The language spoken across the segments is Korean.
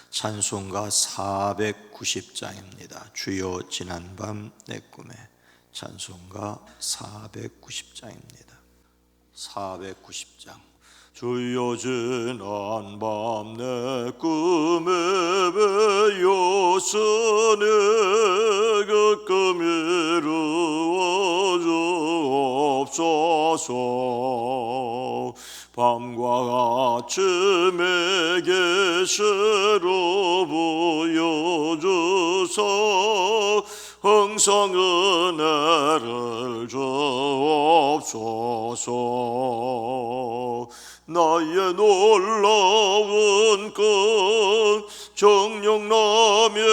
찬송가 490장입니다. 주여 지난밤 내 꿈에. 찬송가 490장입니다. 490장. 주여 지난밤 내 꿈에 배였으니 가끔 이루어주옵소서. 밤과 아침에 계시로 보여주소. 항상 은혜를 주옵소서. 나의 놀라운 것 정녕 남에게는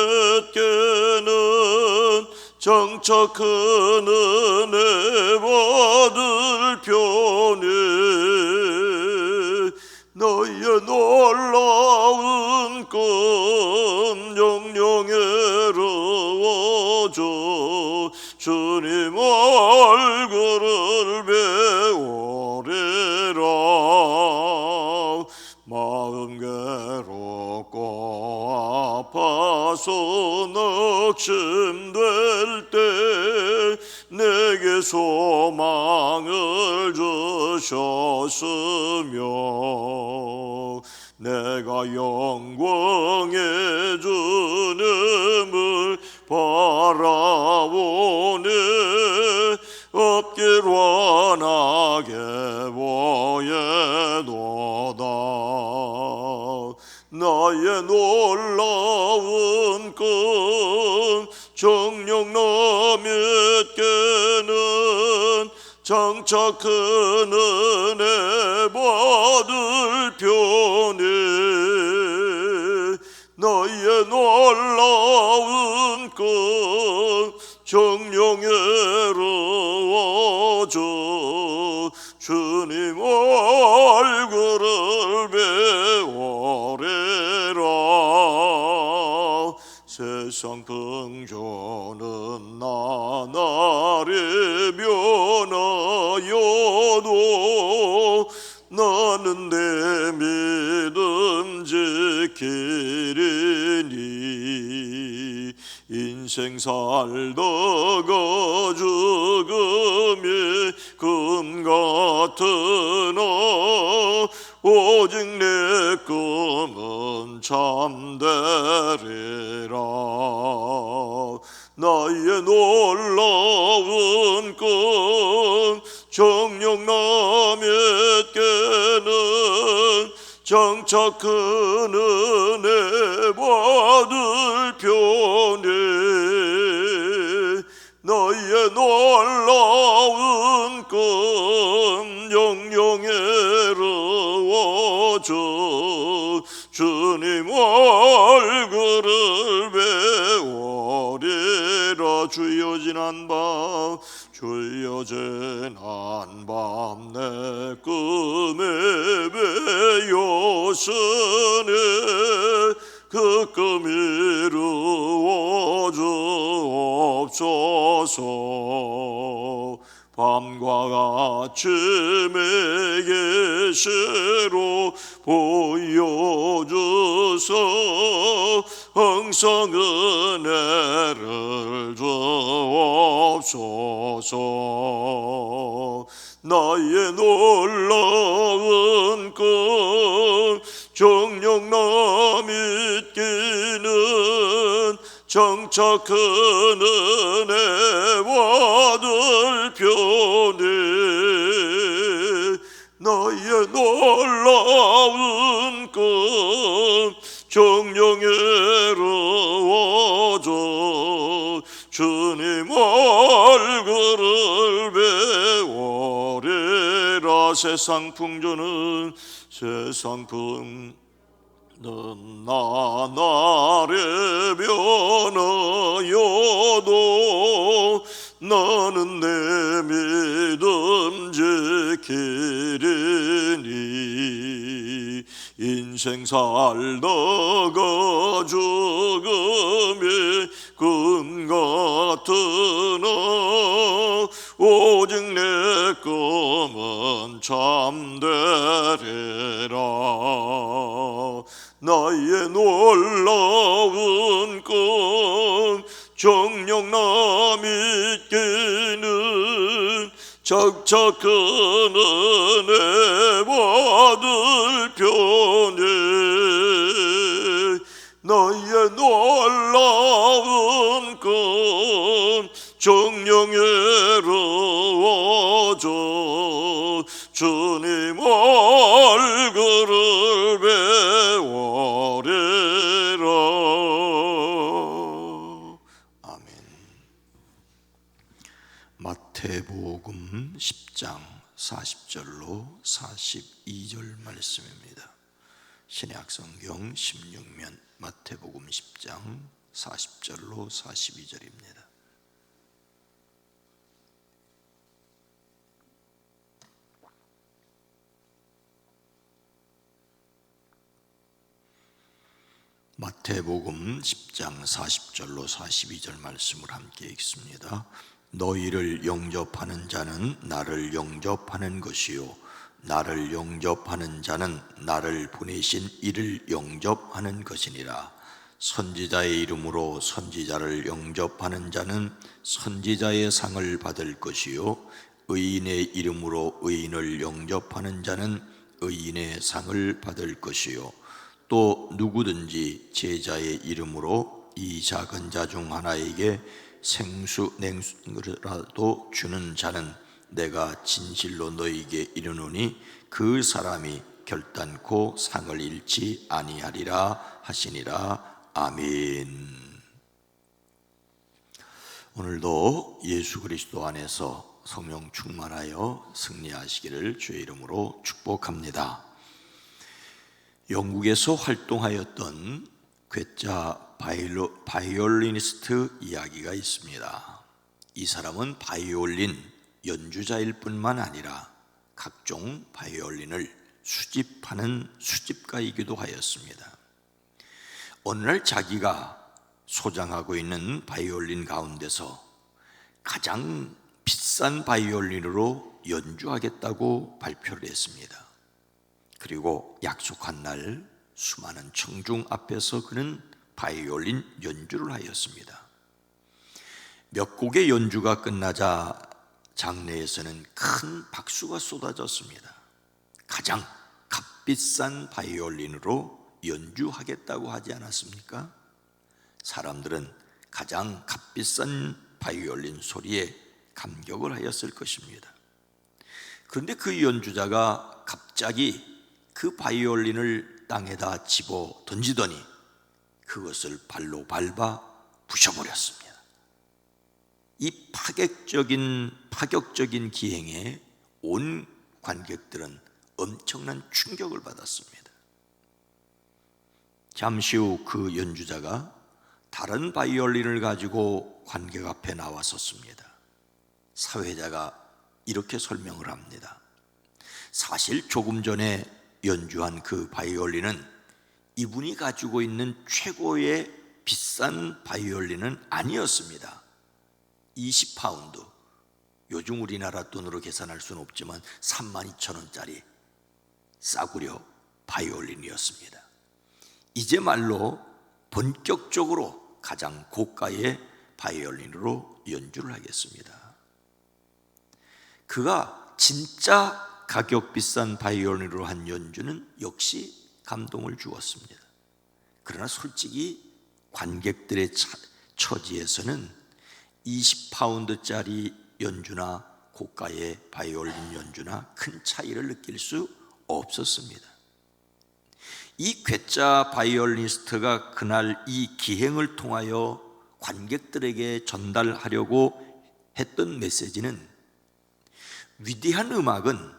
장차 큰 은혜 받을 편에 너의 놀라운 것 영영 애로워져 주님 얼굴을 배우리라. 마음 괴롭고 아파서 낙심될 때 내게 소망을 주셨으며 내가 영광의 주님을 바라보니 앞길 환하게 보여도다. 나의 놀라운 것 정녕 남에게는 장차 큰 은혜 받을 편에 나의 놀라운 것 정녕 애로워져 주님 얼굴을 배우리라. 세상 풍조는 나날이 변하여도 나는 내 믿음 지키리니. 인생 살다가 죽음이 금 같으나 오직 내 꿈은 참되리라. 나의 놀라운 것 정녕 남에게는 장차 큰 은혜 받을 편에 나의 놀라운 것 영영 애로워져 주님 얼굴을 배우리라. 주여 지난밤 주여 지난밤 내 꿈에 배였으니 가끔 이루어주옵소서. 밤과 아침에 계시로 보여주소. 항상 은혜를 주옵소서. 나의 놀라운 것 정녕 남있기는 장차 큰 은혜 받을 편에 나의 놀라운 것 정녕 애로워져 주님 얼굴을 배우리라. 세상 풍조는 나날에 변하여도 나는 내 믿음 지키리니. 인생 살다가 죽음이 금 같으나 오직 내 꿈은 참되리라. 나의 놀라운 건 정녕 나 믿기는 착착한 은혜 받을 편에 너의 놀라운 건 정녕 애로워져 주님 얼굴을 배워리라. 아멘. 마태복음 10장 40절로 42절 말씀입니다. 신약성경 16면 마태복음 10장 40절로 42절입니다. 마태복음 10장 40절로 42절 말씀을 함께 읽습니다. 너희를 영접하는 자는 나를 영접하는 것이요 나를 영접하는 자는 나를 보내신 이를 영접하는 것이니라. 선지자의 이름으로 선지자를 영접하는 자는 선지자의 상을 받을 것이요 의인의 이름으로 의인을 영접하는 자는 의인의 상을 받을 것이요 또 누구든지 제자의 이름으로 이 작은 자 중 하나에게 생수 냉수라도 주는 자는 내가 진실로 너희에게 이르노니 그 사람이 결단코 상을 잃지 아니하리라 하시니라. 아멘. 오늘도 예수 그리스도 안에서 성령 충만하여 승리하시기를 주의 이름으로 축복합니다. 영국에서 활동하였던 괴짜 바이올리니스트 이야기가 있습니다. 이 사람은 바이올린 연주자일 뿐만 아니라 각종 바이올린을 수집하는 수집가이기도 하였습니다. 어느 날 자기가 소장하고 있는 바이올린 가운데서 가장 비싼 바이올린으로 연주하겠다고 발표를 했습니다. 그리고 약속한 날 수많은 청중 앞에서 그는 바이올린 연주를 하였습니다. 몇 곡의 연주가 끝나자 장내에서는 큰 박수가 쏟아졌습니다. 가장 값비싼 바이올린으로 연주하겠다고 하지 않았습니까? 사람들은 가장 값비싼 바이올린 소리에 감격을 하였을 것입니다. 그런데 그 연주자가 갑자기 그 바이올린을 땅에다 집어 던지더니 그것을 발로 밟아 부셔버렸습니다. 이 파격적인 기행에 온 관객들은 엄청난 충격을 받았습니다. 잠시 후 그 연주자가 다른 바이올린을 가지고 관객 앞에 나왔었습니다. 사회자가 이렇게 설명을 합니다. 사실 조금 전에 연주한 그 바이올린은 이분이 가지고 있는 최고의 비싼 바이올린은 아니었습니다. 20파운드, 요즘 우리나라 돈으로 계산할 수는 없지만 32,000원짜리 싸구려 바이올린이었습니다. 이제 말로 본격적으로 가장 고가의 바이올린으로 연주를 하겠습니다. 그가 진짜 가격 비싼 바이올린으로 한 연주는 역시 감동을 주었습니다. 그러나 솔직히 관객들의 처지에서는 20파운드짜리 연주나 고가의 바이올린 연주나 큰 차이를 느낄 수 없었습니다. 이 괴짜 바이올리니스트가 그날 이 기행을 통하여 관객들에게 전달하려고 했던 메시지는 위대한 음악은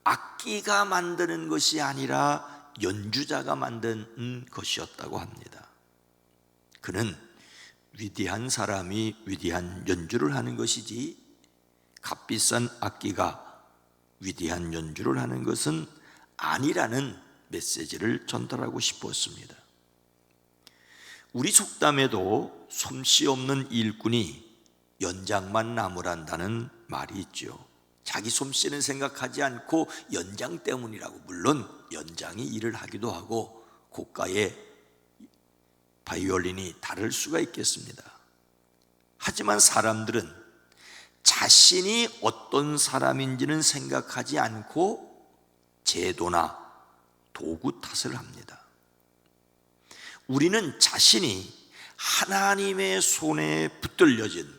악기가 만드는 것이 아니라 연주자가 만든 것이었다고 합니다. 그는 위대한 사람이 위대한 연주를 하는 것이지 값비싼 악기가 위대한 연주를 하는 것은 아니라는 메시지를 전달하고 싶었습니다. 우리 속담에도 솜씨 없는 일꾼이 연장만 나무란다는 말이 있죠. 자기 솜씨는 생각하지 않고 연장 때문이라고. 물론 연장이 일을 하기도 하고 고가의 바이올린이 다를 수가 있겠습니다. 하지만 사람들은 자신이 어떤 사람인지는 생각하지 않고 제도나 도구 탓을 합니다. 우리는 자신이 하나님의 손에 붙들려진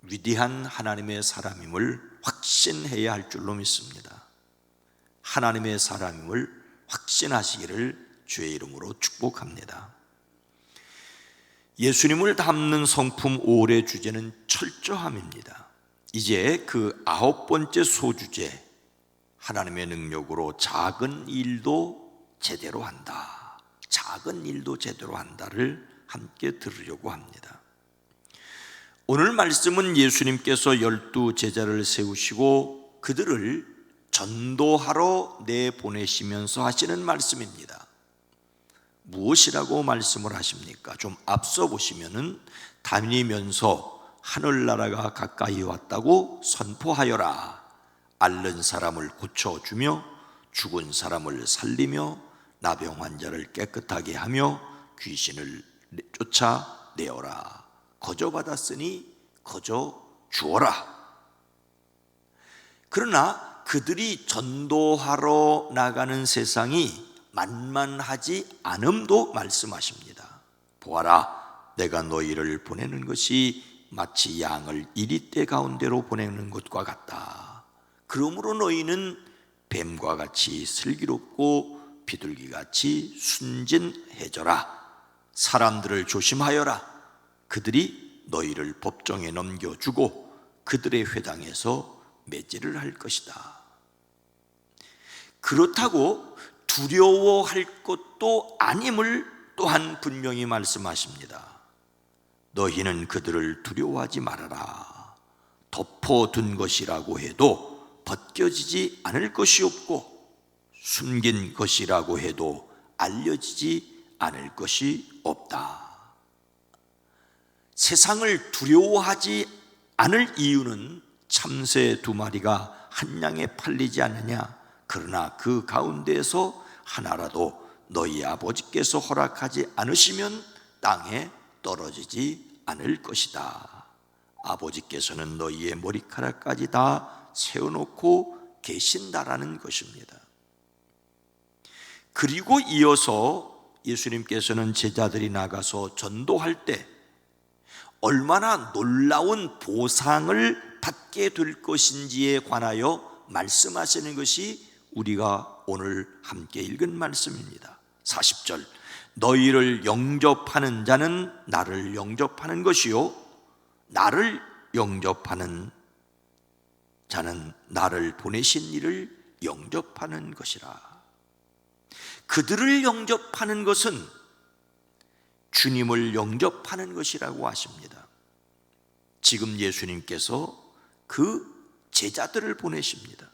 위대한 하나님의 사람임을 확신해야 할 줄로 믿습니다. 하나님의 사람임을 확신하시기를 주의 이름으로 축복합니다. 예수님을 담는 성품 5월의 주제는 철저함입니다. 이제 그 9번째 소주제, 하나님의 능력으로 작은 일도 제대로 한다, 작은 일도 제대로 한다를 함께 들으려고 합니다. 오늘 말씀은 예수님께서 12 제자를 세우시고 그들을 전도하러 내보내시면서 하시는 말씀입니다. 무엇이라고 말씀을 하십니까? 좀 앞서 보시면은 다니면서 하늘나라가 가까이 왔다고 선포하여라. 앓는 사람을 고쳐주며 죽은 사람을 살리며 나병 환자를 깨끗하게 하며 귀신을 쫓아내어라. 거저받았으니 거저 주어라. 그러나 그들이 전도하러 나가는 세상이 만만하지 않음도 말씀하십니다. 보아라, 내가 너희를 보내는 것이 마치 양을 이리떼 가운데로 보내는 것과 같다. 그러므로 너희는 뱀과 같이 슬기롭고 비둘기같이 순진해져라. 사람들을 조심하여라. 그들이 너희를 법정에 넘겨주고 그들의 회당에서 매질을 할 것이다. 그렇다고 두려워할 것도 아님을 또한 분명히 말씀하십니다. 너희는 그들을 두려워하지 말아라. 덮어둔 것이라고 해도 벗겨지지 않을 것이 없고 숨긴 것이라고 해도 알려지지 않을 것이 없다. 세상을 두려워하지 않을 이유는 참새 2마리가 한 양에 팔리지 않느냐. 그러나 그 가운데에서 하나라도 너희 아버지께서 허락하지 않으시면 땅에 떨어지지 않을 것이다. 아버지께서는 너희의 머리카락까지 다 세워놓고 계신다라는 것입니다. 그리고 이어서 예수님께서는 제자들이 나가서 전도할 때 얼마나 놀라운 보상을 받게 될 것인지에 관하여 말씀하시는 것이 우리가 오늘 함께 읽은 말씀입니다. 40절, 너희를 영접하는 자는 나를 영접하는 것이요 나를 영접하는 자는 나를 보내신 이를 영접하는 것이라. 그들을 영접하는 것은 주님을 영접하는 것이라고 하십니다. 지금 예수님께서 그 제자들을 보내십니다.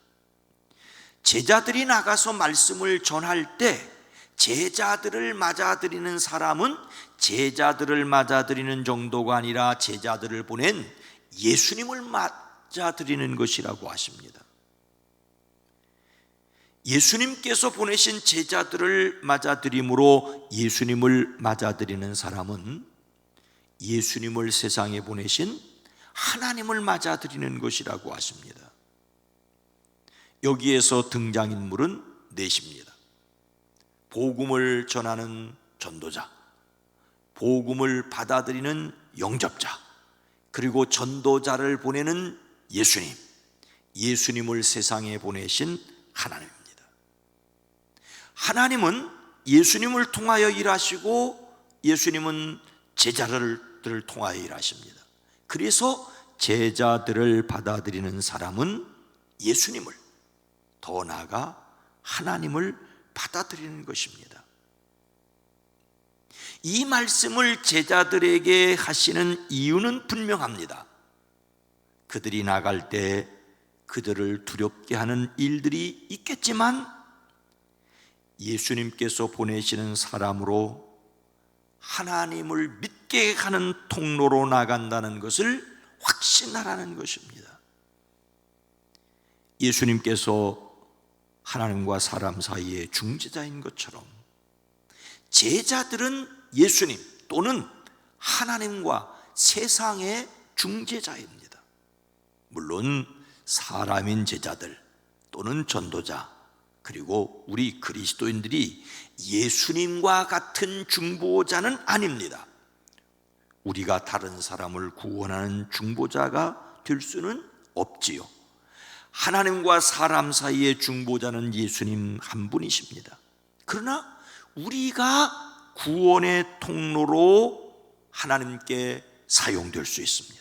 제자들이 나가서 말씀을 전할 때 제자들을 맞아들이는 사람은 제자들을 맞아들이는 정도가 아니라 제자들을 보낸 예수님을 맞아들이는 것이라고 하십니다. 예수님께서 보내신 제자들을 맞아들임으로 예수님을 맞아들이는 사람은 예수님을 세상에 보내신 하나님을 맞아들이는 것이라고 하십니다. 여기에서 등장인물은 넷입니다. 복음을 전하는 전도자, 복음을 받아들이는 영접자, 그리고 전도자를 보내는 예수님, 예수님을 세상에 보내신 하나님입니다. 하나님은 예수님을 통하여 일하시고 예수님은 제자들을 통하여 일하십니다. 그래서 제자들을 받아들이는 사람은 예수님을, 더 나아가 하나님을 받아들이는 것입니다. 이 말씀을 제자들에게 하시는 이유는 분명합니다. 그들이 나갈 때 그들을 두렵게 하는 일들이 있겠지만 예수님께서 보내시는 사람으로 하나님을 믿게 하는 통로로 나간다는 것을 확신하라는 것입니다. 예수님께서 하나님과 사람 사이의 중재자인 것처럼 제자들은 예수님, 또는 하나님과 세상의 중재자입니다. 물론 사람인 제자들 또는 전도자, 그리고 우리 그리스도인들이 예수님과 같은 중보자는 아닙니다. 우리가 다른 사람을 구원하는 중보자가 될 수는 없지요. 하나님과 사람 사이의 중보자는 예수님 한 분이십니다. 그러나 우리가 구원의 통로로 하나님께 사용될 수 있습니다.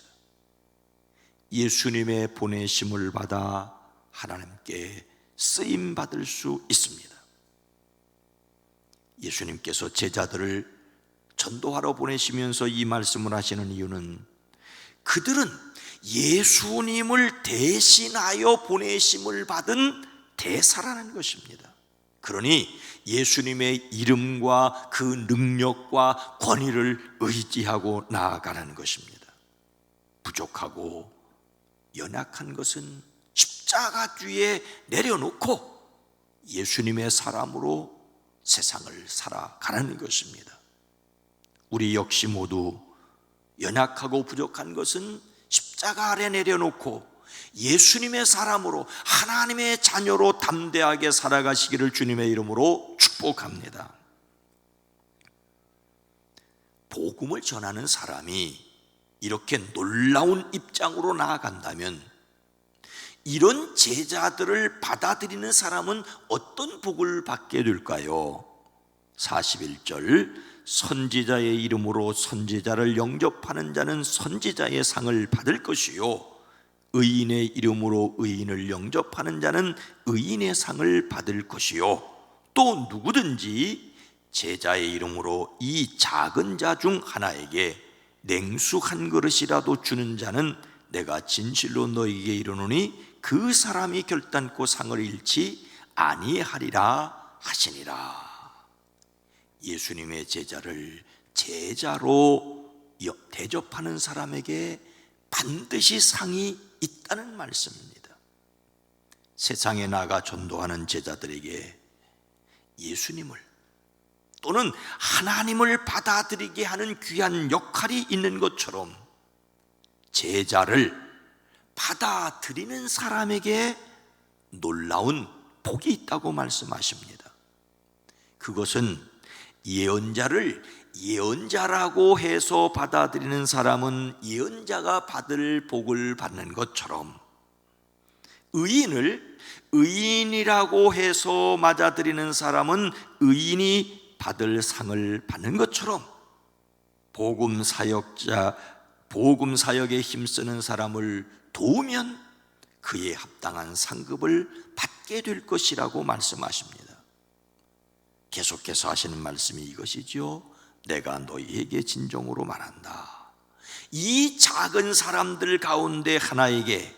예수님의 보내심을 받아 하나님께 쓰임 받을 수 있습니다. 예수님께서 제자들을 전도하러 보내시면서 이 말씀을 하시는 이유는 그들은 예수님을 대신하여 보내심을 받은 대사라는 것입니다. 그러니 예수님의 이름과 그 능력과 권위를 의지하고 나아가라는 것입니다. 부족하고 연약한 것은 십자가 뒤에 내려놓고 예수님의 사람으로 세상을 살아가라는 것입니다. 우리 역시 모두 연약하고 부족한 것은 십자가 아래 내려놓고 예수님의 사람으로 하나님의 자녀로 담대하게 살아가시기를 주님의 이름으로 축복합니다. 복음을 전하는 사람이 이렇게 놀라운 입장으로 나아간다면 이런 제자들을 받아들이는 사람은 어떤 복을 받게 될까요? 41절, 선지자의 이름으로 선지자를 영접하는 자는 선지자의 상을 받을 것이요 의인의 이름으로 의인을 영접하는 자는 의인의 상을 받을 것이요 또 누구든지 제자의 이름으로 이 작은 자 중 하나에게 냉수 한 그릇이라도 주는 자는 내가 진실로 너희에게 이르노니 그 사람이 결단코 상을 잃지 아니하리라 하시니라. 예수님의 제자를 제자로 대접하는 사람에게 반드시 상이 있다는 말씀입니다. 세상에 나가 전도하는 제자들에게 예수님을 또는 하나님을 받아들이게 하는 귀한 역할이 있는 것처럼 제자를 받아들이는 사람에게 놀라운 복이 있다고 말씀하십니다. 그것은 예언자를 예언자라고 해서 받아들이는 사람은 예언자가 받을 복을 받는 것처럼 의인을 의인이라고 해서 맞아들이는 사람은 의인이 받을 상을 받는 것처럼 복음 사역에 힘쓰는 사람을 도우면 그에 합당한 상급을 받게 될 것이라고 말씀하십니다. 계속해서 하시는 말씀이 이것이지요. 내가 너희에게 진정으로 말한다. 이 작은 사람들 가운데 하나에게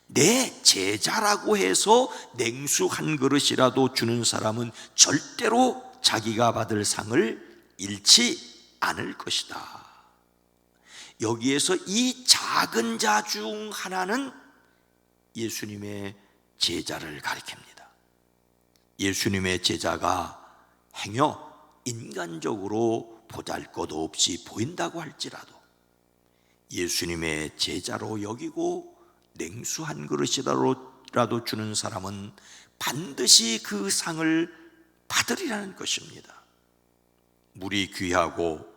내 제자라고 해서 냉수 한 그릇이라도 주는 사람은 절대로 자기가 받을 상을 잃지 않을 것이다. 여기에서 이 작은 자 중 하나는 예수님의 제자를 가리킵니다. 예수님의 제자가 행여 인간적으로 보잘것없이 보인다고 할지라도 예수님의 제자로 여기고 냉수 한 그릇이라도 주는 사람은 반드시 그 상을 받으리라는 것입니다. 물이 귀하고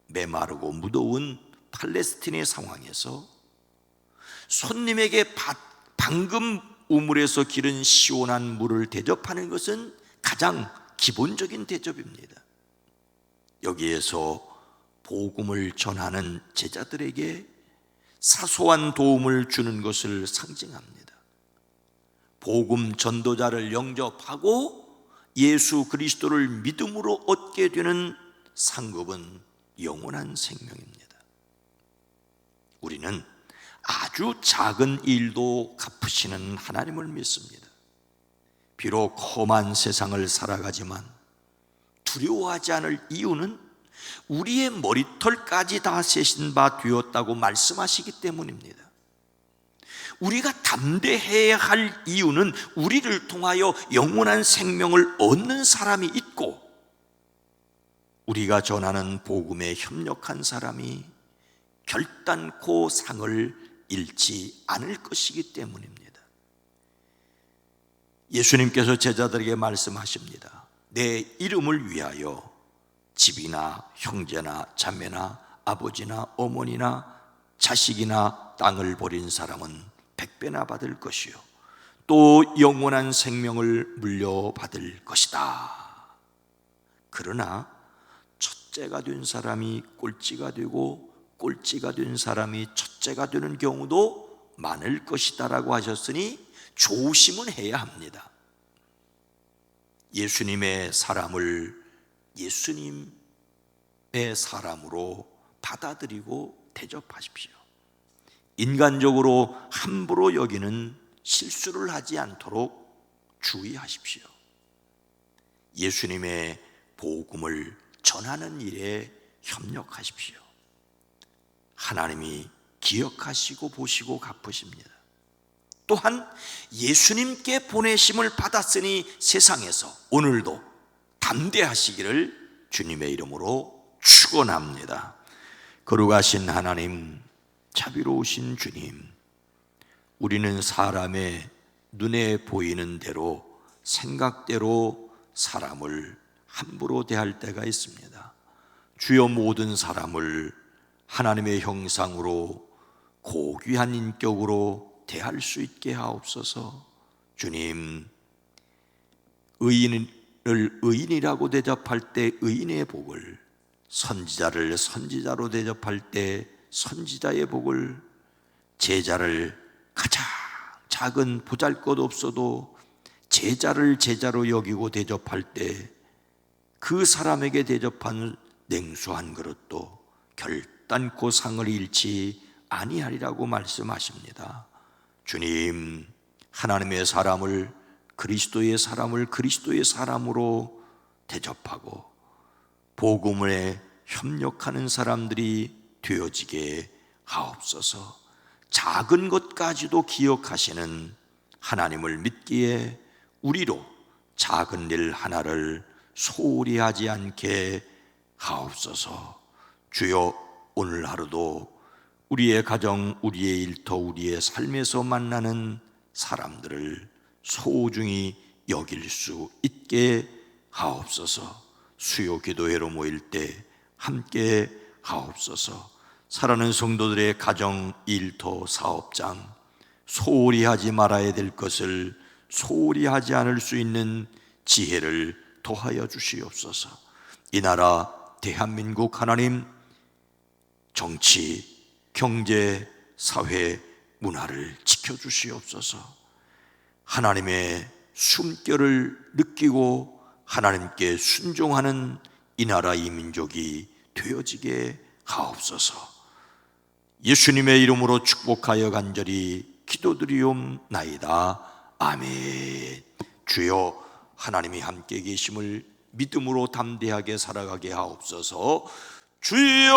메마르고 무더운 팔레스틴의 상황에서 손님에게 방금 우물에서 기른 시원한 물을 대접하는 것은 가장 기본적인 대접입니다. 여기에서 복음을 전하는 제자들에게 사소한 도움을 주는 것을 상징합니다. 복음 전도자를 영접하고 예수 그리스도를 믿음으로 얻게 되는 상급은 영원한 생명입니다. 우리는 아주 작은 일도 갚으시는 하나님을 믿습니다. 비록 험한 세상을 살아가지만 두려워하지 않을 이유는 우리의 머리털까지 다 세신 바 되었다고 말씀하시기 때문입니다. 우리가 담대해야 할 이유는 우리를 통하여 영원한 생명을 얻는 사람이 있고 우리가 전하는 복음에 협력한 사람이 결단코 상을 잃지 않을 것이기 때문입니다. 예수님께서 제자들에게 말씀하십니다. 내 이름을 위하여 집이나 형제나 자매나 아버지나 어머니나 자식이나 땅을 버린 사람은 100배나 받을 것이요 또 영원한 생명을 물려받을 것이다. 그러나 첫째가 된 사람이 꼴찌가 되고 꼴찌가 된 사람이 첫째가 되는 경우도 많을 것이다 라고 하셨으니 조심은 해야 합니다. 예수님의 사람을 예수님의 사람으로 받아들이고 대접하십시오. 인간적으로 함부로 여기는 실수를 하지 않도록 주의하십시오. 예수님의 복음을 전하는 일에 협력하십시오. 하나님이 기억하시고 보시고 갚으십니다. 또한 예수님께 보내심을 받았으니 세상에서 오늘도 담대하시기를 주님의 이름으로 축원합니다. 거룩하신 하나님, 자비로우신 주님, 우리는 사람의 눈에 보이는 대로 생각대로 사람을 함부로 대할 때가 있습니다. 주여 모든 사람을 하나님의 형상으로 고귀한 인격으로 대할 수 있게 하옵소서. 주님, 의인을 의인이라고 대접할 때 의인의 복을, 선지자를 선지자로 대접할 때 선지자의 복을, 제자를 가장 작은 보잘것없어도 제자를 제자로 여기고 대접할 때 그 사람에게 대접한 냉수한 그릇도 결단코 상을 잃지 아니하리라고 말씀하십니다. 주님, 하나님의 사람을 그리스도의 사람으로 대접하고 복음에 협력하는 사람들이 되어지게 하옵소서. 작은 것까지도 기억하시는 하나님을 믿기에 우리로 작은 일 하나를 소홀히 하지 않게 하옵소서. 주여, 오늘 하루도 우리의 가정, 우리의 일터, 우리의 삶에서 만나는 사람들을 소중히 여길 수 있게 하옵소서. 수요 기도회로 모일 때 함께 하옵소서. 사랑하는 성도들의 가정, 일터, 사업장, 소홀히 하지 말아야 될 것을 소홀히 하지 않을 수 있는 지혜를 더하여 주시옵소서. 이 나라 대한민국 하나님, 정치, 경제, 사회, 문화를 지켜주시옵소서. 하나님의 숨결을 느끼고 하나님께 순종하는 이 나라 이 민족이 되어지게 하옵소서. 예수님의 이름으로 축복하여 간절히 기도드리옵나이다. 아멘. 주여, 하나님이 함께 계심을 믿음으로 담대하게 살아가게 하옵소서. 주여!